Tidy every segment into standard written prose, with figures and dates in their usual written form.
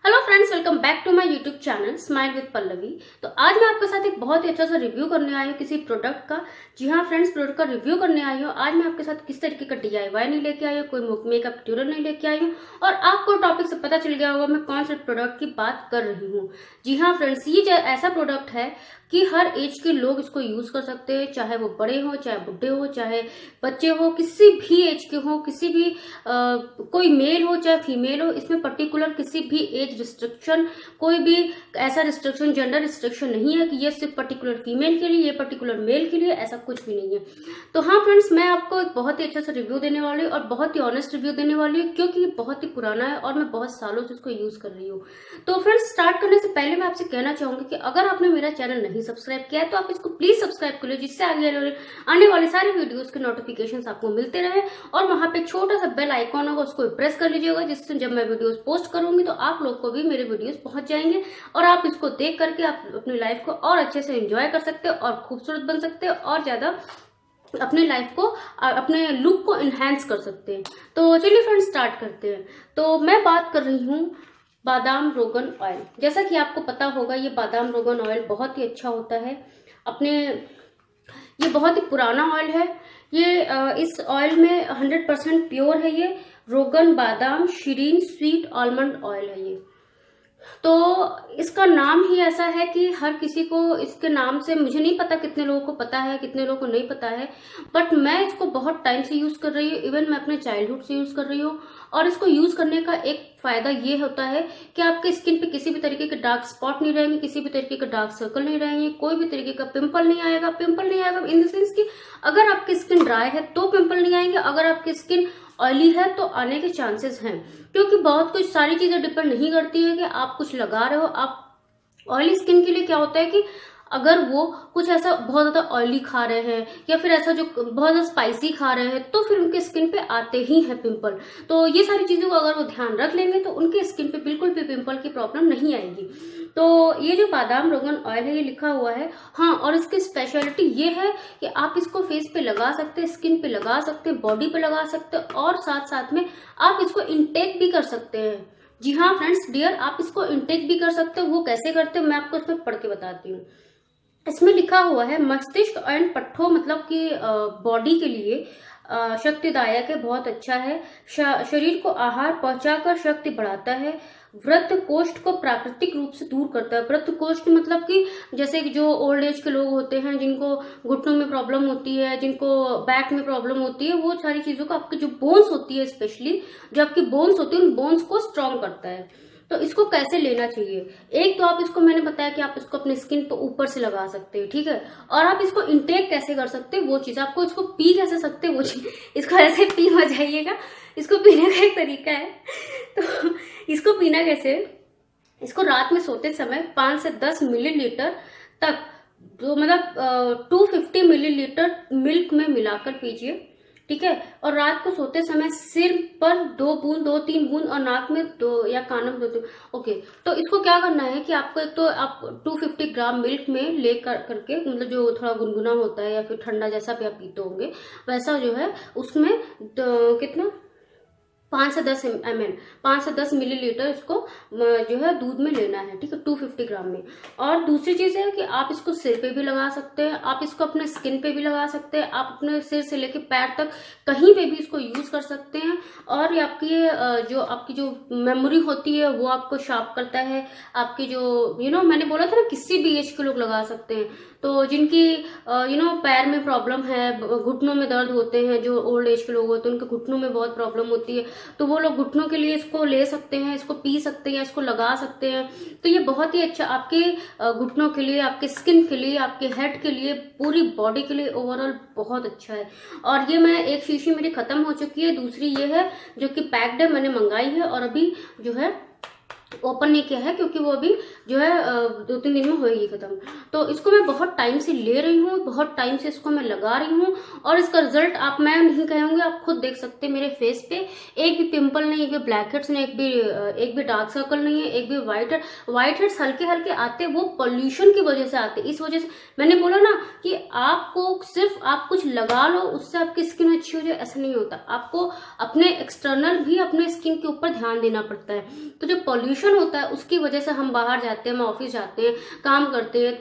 Hello friends, welcome back to my YouTube channel smile with Pallavi. तो आज मैं आपके साथ एक बहुत ही अच्छा सा रिव्यू करने आई हूँ किसी प्रोडक्ट का। जी हाँ फ्रेंड्स, प्रोडक्ट का रिव्यू करने आई हूँ। आज मैं आपके साथ किस तरीके का DIY नहीं लेके आई हूँ, कोई मेकअप ट्यूटोरियल नहीं लेके आई हूँ और आपको टॉपिक से पता चल गया होगा मैं कौन से प्रोडक्ट की बात कर रही हूँ। जी हाँ फ्रेंड्स, ये ऐसा प्रोडक्ट है कि हर एज के लोग इसको यूज कर सकते हैं, चाहे वो बड़े हो, चाहे बुढ़े हो, चाहे बच्चे हो, किसी भी एज के हो, किसी भी कोई मेल हो चाहे फीमेल हो। इसमें पर्टिकुलर किसी भी एज रिस्ट्रिक्शन, कोई भी ऐसा रिस्ट्रिक्शन, जेंडर रिस्ट्रिक्शन नहीं है कि ये सिर्फ पर्टिकुलर फीमेल के लिए, ये पर्टिकुलर मेल के लिए, ऐसा कुछ भी नहीं है। तो हाँ फ्रेंड्स, मैं आपको एक बहुत ही अच्छा सा रिव्यू देने वाली हूँ और बहुत ही ऑनेस्ट रिव्यू देने वाली हूँ, क्योंकि ये बहुत ही पुराना है और मैं बहुत सालों से इसको यूज कर रही हूँ। तो फ्रेंड्स, स्टार्ट करने से पहले मैं आपसे कहना चाहूंगी कि अगर आपने मेरा चैनल नहीं सब्सक्राइब किया है तो आप इसको प्लीज सब्सक्राइब कर लो, जिससे आने वाले सारे वीडियोस के नोटिफिकेशंस आपको मिलते रहे। और वहां पे छोटा सा बेल आइकॉन होगा, उसको प्रेस कर लीजिएगा, जिससे जब मैं वीडियोस पोस्ट करूंगी तो आप लोग को भी मेरे वीडियोस पहुंच जाएंगे और आप इसको देख करके आप अपनी लाइफ को और अच्छे से एंजॉय कर सकते हो और खूबसूरत बन सकते हो और ज्यादा अपने लाइफ को, अपने लुक को इनहेंस कर सकते हैं। तो चलिए फ्रेंड्स, स्टार्ट करते हैं। तो मैं बात कर रही हूँ बादाम रोगन ऑयल। जैसा कि आपको पता होगा, ये बादाम रोगन ऑयल बहुत ही अच्छा होता है। ये बहुत ही पुराना ऑयल है। इस ऑयल में 100% प्योर है। ये रोगन बादाम शीरीन स्वीट आलमंड ऑयल है। ये तो इसका नाम ही ऐसा है कि हर किसी को इसके नाम से, मुझे नहीं पता कितने लोगों को पता है, कितने लोगों को नहीं पता है, बट मैं इसको बहुत टाइम से यूज कर रही हूँ। इवन मैं अपने चाइल्डहुड से यूज कर रही हूँ। और इसको यूज करने का एक फायदा ये होता है कि आपके स्किन पे किसी भी तरीके के डार्क स्पॉट नहीं रहेंगे, किसी भी तरीके का डार्क सर्कल नहीं रहेंगे, कोई भी तरीके का पिंपल नहीं आएगा। पिंपल नहीं आएगा इन द सेंस कि अगर आपकी स्किन ड्राई है तो पिंपल नहीं आएंगे, अगर आपकी स्किन ऑयली है तो आने के चांसेस हैं। क्योंकि बहुत कुछ सारी चीजें डिपेंड नहीं करती है कि आप कुछ लगा रहे हो। आप ऑयली स्किन के लिए क्या होता है कि अगर वो कुछ ऐसा बहुत ज्यादा ऑयली खा रहे हैं या फिर ऐसा जो बहुत ज्यादा स्पाइसी खा रहे हैं तो फिर उनके स्किन पे आते ही हैं पिंपल। तो ये सारी चीजों को अगर वो ध्यान रख लेंगे तो उनके स्किन पे बिल्कुल भी पिंपल की प्रॉब्लम नहीं आएगी। तो ये जो बादाम रोगन ऑयल है, ये लिखा हुआ है। हाँ, और इसकी स्पेशलिटी ये है कि आप इसको फेस पे लगा सकते हैं, स्किन पे लगा सकते हैं, बॉडी पे लगा सकते हैं और साथ साथ में आप इसको इनटेक भी कर सकते हैं। जी हाँ फ्रेंड्स डियर, आप इसको इनटेक भी कर सकते हो। वो कैसे करते हो मैं आपको इसमें पढ़ के बताती हूँ। इसमें लिखा हुआ है मस्तिष्क एंड पट्ठों, मतलब कि बॉडी के लिए शक्तिदायक है, बहुत अच्छा है। शरीर को आहार पहुंचाकर शक्ति बढ़ाता है। व्रत कोष्ठ को प्राकृतिक रूप से दूर करता है। व्रत कोष्ठ मतलब कि जैसे कि जो ओल्ड एज के लोग होते हैं, जिनको घुटनों में प्रॉब्लम होती है, जिनको बैक में प्रॉब्लम होती है, वो सारी चीजों को, आपकी जो बोन्स होती है, स्पेशली जो आपकी बोन्स होती है, उन बोन्स को स्ट्रॉन्ग करता है। तो इसको कैसे लेना चाहिए? एक तो आप इसको, मैंने बताया कि आप इसको अपने स्किन पर ऊपर से लगा सकते हैं, ठीक है। और आप इसको इंटेक कैसे कर सकते हैं वो चीज, आपको इसको पी कैसे सकते हैं वो चीज, इसको ऐसे पी हो जाइएगा। इसको पीने का एक तरीका है। तो इसको पीना कैसे? इसको रात में सोते समय 5 से 10 मिलीलीटर तक, जो मतलब 250 मिलीलीटर मिल्क में मिलाकर पीजिए, ठीक है। और रात को सोते समय सिर पर 2-3 बूंद और नाक में 2 या कानों में 2। ओके, तो इसको क्या करना है कि आपको एक तो आप 250 ग्राम मिल्क में ले करके, मतलब जो थोड़ा गुनगुना होता है या फिर ठंडा जैसा भी आप पीते होंगे वैसा जो है, उसमें कितना 5 से 10 मिलीलीटर इसको जो है दूध में लेना है, ठीक है, 250 ग्राम में। और दूसरी चीज है कि आप इसको सिर पे भी लगा सकते हैं, आप इसको अपने स्किन पे भी लगा सकते हैं, आप अपने सिर से लेके पैर तक कहीं पे भी इसको यूज कर सकते हैं। और आपकी जो मेमोरी होती है वो आपको शार्प करता है। आपकी जो मैंने बोला था ना, किसी भी एज के लोग लगा सकते हैं। तो जिनकी पैर में प्रॉब्लम है, घुटनों में दर्द होते हैं, जो ओल्ड एज के लोग होते हैं उनके घुटनों में बहुत प्रॉब्लम होती है, तो वो लोग घुटनों के लिए इसको ले सकते हैं, इसको पी सकते हैं, इसको लगा सकते हैं। तो ये बहुत ही अच्छा आपके घुटनों के लिए, आपके स्किन के लिए, आपके हेड के लिए, पूरी बॉडी के लिए ओवरऑल बहुत अच्छा है। और ये मैं, एक शीशी मेरी खत्म हो चुकी है, दूसरी ये है जो कि पैक्ड है, मैंने मंगाई है और अभी जो है ओपन नहीं किया है, क्योंकि वो अभी जो है 2-3 दिन में होएगी खत्म। तो इसको मैं बहुत टाइम से ले रही हूँ, बहुत टाइम से इसको मैं लगा रही हूँ और इसका रिजल्ट मैं नहीं कहूंगी, आप खुद देख सकते हैं मेरे फेस पे। एक भी पिंपल नहीं, एक भी ब्लैक हेड्स नहीं, एक भी डार्क सर्कल नहीं है, एक भी व्हाइट हेड्स हल्के हल्के आते, वो पॉल्यूशन की वजह से आते। इस वजह से मैंने बोला ना कि आपको सिर्फ आप कुछ लगा लो उससे आपकी स्किन अच्छी हो जाए, ऐसा नहीं होता। आपको अपने एक्सटर्नल भी अपने स्किन के ऊपर ध्यान देना पड़ता है। तो जो पॉल्यूशन पॉल्यूशन होता है उसकी वजह से हम बाहर जाते हैं, हम ऑफिस जाते हैं, काम करते हैं,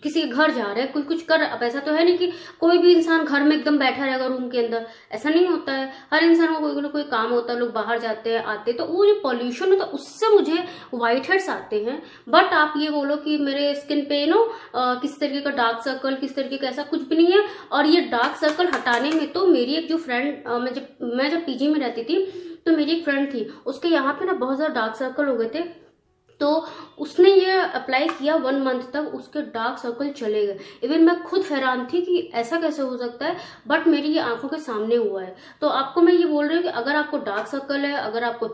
किसी के घर जा रहे हैं, कोई कुछ कर। अब ऐसा तो है नहीं कि कोई भी इंसान घर में एकदम बैठा रहेगा रूम के अंदर, ऐसा नहीं होता है। हर इंसान को कोई ना कोई काम होता है, लोग बाहर जाते हैं आते हैं, तो वो जो पॉल्यूशन होता है उससे मुझे व्हाइट हेड्स आते हैं। बट आप ये बोलो कि मेरे स्किन पे किस तरीके का डार्क सर्कल, किस तरीके का, ऐसा कुछ भी नहीं है। और ये डार्क सर्कल हटाने में तो मेरी एक जो फ्रेंड, मैं जब पीजी में रहती थी तो मेरी एक फ्रेंड थी, उसके यहाँ पे ना बहुत ज्यादा डार्क सर्कल हो गए थे, तो उसने ये अप्लाई किया 1 मंथ तक, उसके डार्क सर्कल चले गए। इवन मैं खुद हैरान थी कि ऐसा कैसे हो सकता है, बट मेरी ये आंखों के सामने हुआ है। तो आपको मैं ये बोल रही हूँ कि अगर आपको डार्क सर्कल है, अगर आपको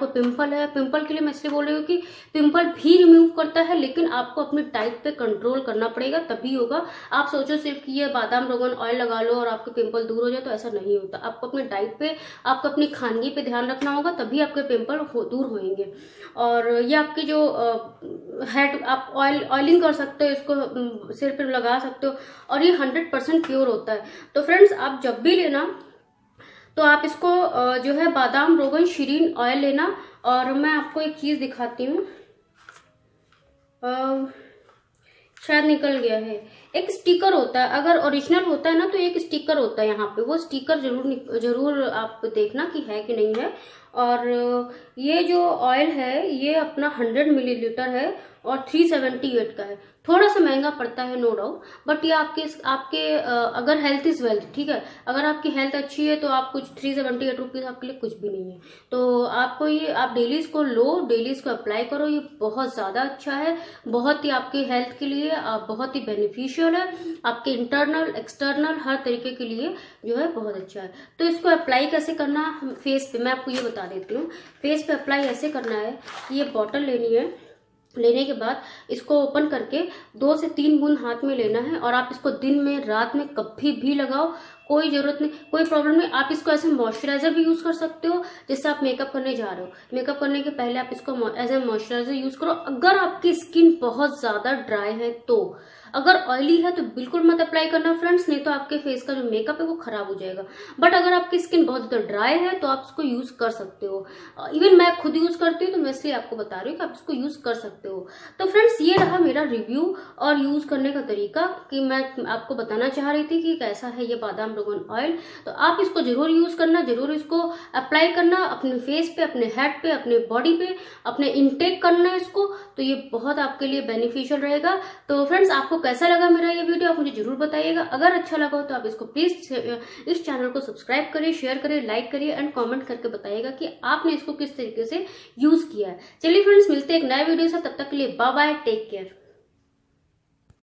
पिंपल है, पिंपल के लिए मैं इसलिए बोल रही हूँ कि पिंपल भी रिमूव करता है, लेकिन आपको अपनी डाइट पे कंट्रोल करना पड़ेगा, तभी होगा। आप सोचो सिर्फ कि ये बादाम रोगन ऑयल लगा लो और आपके पिंपल दूर हो जाए, तो ऐसा नहीं होता। आपको अपनी डाइट पे, आपको अपनी खानगी पे ध्यान रखना होगा, तभी आपके पिंपल दूर होंगे। और ये आपकी जो हेड, आप ऑयलिंग कर सकते हो, इसको सिर पे लगा सकते हो, और ये 100% प्योर होता है। तो फ्रेंड्स, आप जब भी लेना तो आप इसको जो है बादाम रोगन शीरीन ऑयल लेना। और मैं आपको एक चीज दिखाती हूँ, शायद निकल गया है। एक स्टिकर होता है, अगर ओरिजिनल होता है ना तो एक स्टिकर होता है यहाँ पे, वो स्टिकर जरूर आप देखना कि है कि नहीं है। और ये जो ऑयल है ये अपना 100 मिलीलीटर है और 378 का है। थोड़ा सा महंगा पड़ता है नो डाउट, बट ये आपके अगर हेल्थ इज वेल्थ, ठीक है, अगर आपकी हेल्थ अच्छी है तो आप कुछ 378 रुपीज आपके लिए कुछ भी नहीं है। तो आपको ये, आप डेली इसको लो, डेली इसको अप्लाई करो, ये बहुत ज्यादा अच्छा है, बहुत ही आपकी हेल्थ के लिए बहुत ही बेनिफिशियल है, आपके इंटरनल एक्सटर्नल हर तरीके के लिए जो है बहुत अच्छा है। तो इसको अप्लाई कैसे करना फेस पे, मैं आपको ये बता देती हूँ। फेस पे अप्लाई ऐसे करना है, ये बॉटल लेनी है, लेने के बाद इसको ओपन करके 2 से 3 बूंद हाथ में लेना है, और आप इसको दिन में रात में कभी भी लगाओ, कोई जरूरत नहीं, कोई प्रॉब्लम नहीं। आप इसको ऐसे मॉइस्चराइजर भी यूज कर सकते हो, जैसे आप मेकअप करने जा रहे हो, मेकअप करने के पहले आप इसको एज ए मॉइस्चराइजर यूज करो। अगर आपकी स्किन बहुत ज्यादा ड्राई है तो, अगर ऑयली है तो बिल्कुल मत अप्लाई करना फ्रेंड्स, नहीं तो आपके फेस का जो मेकअप है वो खराब हो जाएगा। बट अगर आपकी स्किन बहुत ज्यादा ड्राई है तो आप इसको यूज कर सकते हो। इवन मैं खुद यूज करती हूँ, तो मैं इसलिए आपको बता रही हूँ कि आप इसको यूज कर सकते हो। तो फ्रेंड्स, ये रहा मेरा रिव्यू और यूज करने का तरीका, कि मैं आपको बताना चाह रही थी कि कैसा है ये बादाम रोगन ऑयल। तो आप इसको जरूर यूज करना, जरूर इसको अप्लाई करना अपने फेस पे, अपने हेड पे, अपने बॉडी पे, अपने इंटेक करना है इसको, तो ये बहुत आपके लिए बेनिफिशियल रहेगा। तो फ्रेंड्स, आपको कैसा लगा मेरा ये वीडियो आप मुझे जरूर बताइएगा। अगर अच्छा लगा हो तो आप इसको प्लीज इस चैनल को सब्सक्राइब करिए, शेयर करिए, लाइक करिए एंड कमेंट करके बताइएगा कि आपने इसको किस तरीके से यूज किया है। चलिए फ्रेंड्स, मिलते हैं एक नए वीडियो से, तब तक के लिए बाय बाय, टेक केयर।